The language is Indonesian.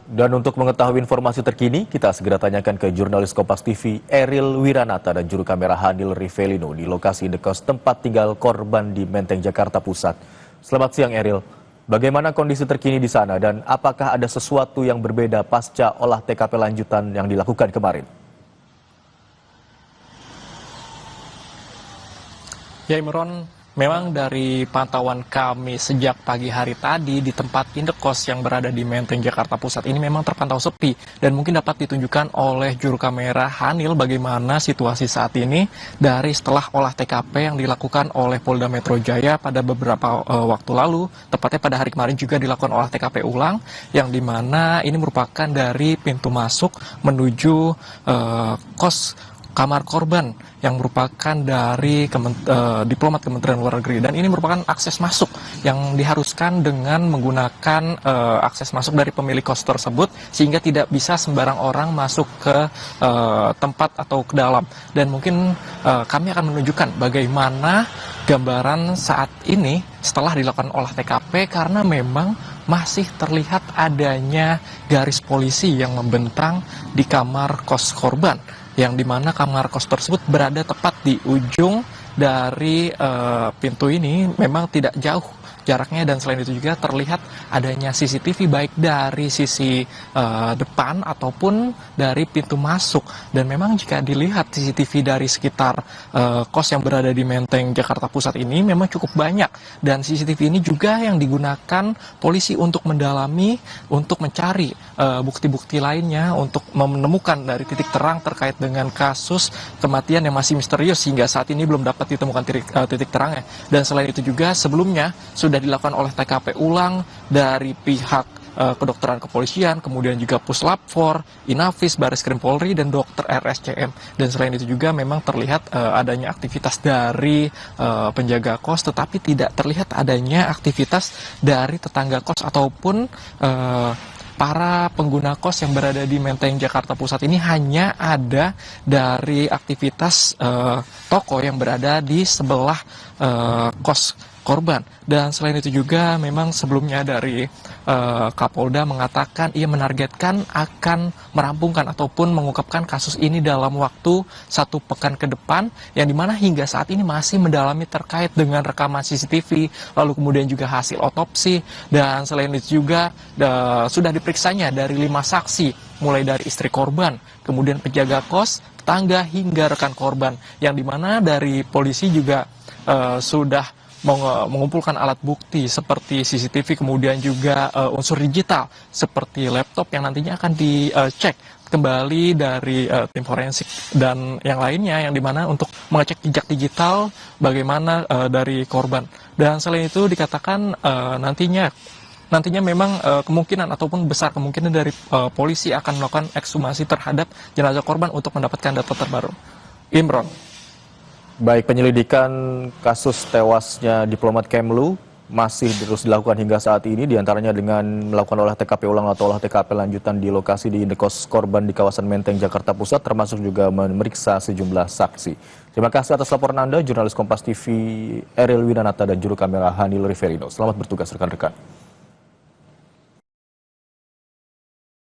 Dan untuk mengetahui informasi terkini, kita segera tanyakan ke jurnalis Kompas TV Eril Wiranata dan juru kamera Hanil Rivelino di lokasi indekos tempat tinggal korban di Menteng, Jakarta Pusat. Selamat siang Eril, bagaimana kondisi terkini di sana dan apakah ada sesuatu yang berbeda pasca olah TKP lanjutan yang dilakukan kemarin? Ya Imron, memang dari pantauan kami sejak pagi hari tadi di tempat indekos yang berada di Menteng, Jakarta Pusat ini memang terpantau sepi. Dan mungkin dapat ditunjukkan oleh juru kamera Hanil bagaimana situasi saat ini dari setelah olah TKP yang dilakukan oleh Polda Metro Jaya pada beberapa waktu lalu. Tepatnya pada hari kemarin juga dilakukan olah TKP ulang yang dimana ini merupakan dari pintu masuk menuju kos kamar korban yang merupakan dari diplomat Kementerian Luar Negeri, dan ini merupakan akses masuk yang diharuskan dengan menggunakan akses masuk dari pemilik kos tersebut sehingga tidak bisa sembarang orang masuk ke tempat atau ke dalam. Dan mungkin kami akan menunjukkan bagaimana gambaran saat ini setelah dilakukan olah TKP karena memang masih terlihat adanya garis polisi yang membentang di kamar kos korban, yang dimana kamar kos tersebut berada tepat di ujung dari pintu ini, memang tidak jauh jaraknya, dan selain itu juga terlihat adanya CCTV baik dari sisi depan ataupun dari pintu masuk. Dan memang jika dilihat CCTV dari sekitar kos yang berada di Menteng, Jakarta Pusat ini memang cukup banyak, dan CCTV ini juga yang digunakan polisi untuk mendalami, untuk mencari bukti-bukti lainnya untuk menemukan dari titik terang terkait dengan kasus kematian yang masih misterius hingga saat ini belum dapat ditemukan titik terangnya. Dan selain itu juga sebelumnya sudah dilakukan oleh TKP ulang dari pihak kedokteran kepolisian, kemudian juga Puslap 4, Inafis, Bareskrim Polri, dan dokter RSCM. Dan selain itu juga memang terlihat adanya aktivitas dari penjaga kos, tetapi tidak terlihat adanya aktivitas dari tetangga kos ataupun para pengguna kos yang berada di Menteng, Jakarta Pusat ini. Hanya ada dari aktivitas toko yang berada di sebelah kos korban. Dan selain itu juga memang sebelumnya dari Kapolda mengatakan ia menargetkan akan merampungkan ataupun mengungkapkan kasus ini dalam waktu 1 pekan ke depan, yang dimana hingga saat ini masih mendalami terkait dengan rekaman CCTV, lalu kemudian juga hasil otopsi, dan selain itu juga sudah diperiksanya dari 5 saksi, mulai dari istri korban, kemudian penjaga kos, tetangga, hingga rekan korban, yang dimana dari polisi juga sudah mengumpulkan alat bukti seperti CCTV, kemudian juga unsur digital seperti laptop yang nantinya akan dicek kembali dari tim forensik dan yang lainnya, yang dimana untuk mengecek jejak digital bagaimana dari korban. Dan selain itu dikatakan nantinya memang kemungkinan ataupun besar kemungkinan dari polisi akan melakukan ekshumasi terhadap jenazah korban untuk mendapatkan data terbaru. Imron. Baik, penyelidikan kasus tewasnya diplomat Kemlu masih terus dilakukan hingga saat ini, diantaranya dengan melakukan olah TKP ulang atau olah TKP lanjutan di lokasi di indekos korban di kawasan Menteng, Jakarta Pusat, termasuk juga memeriksa sejumlah saksi. Terima kasih atas laporan Anda, jurnalis Kompas TV Eril Wiranata dan juru kamera Hanil Rivelino. Selamat bertugas rekan-rekan.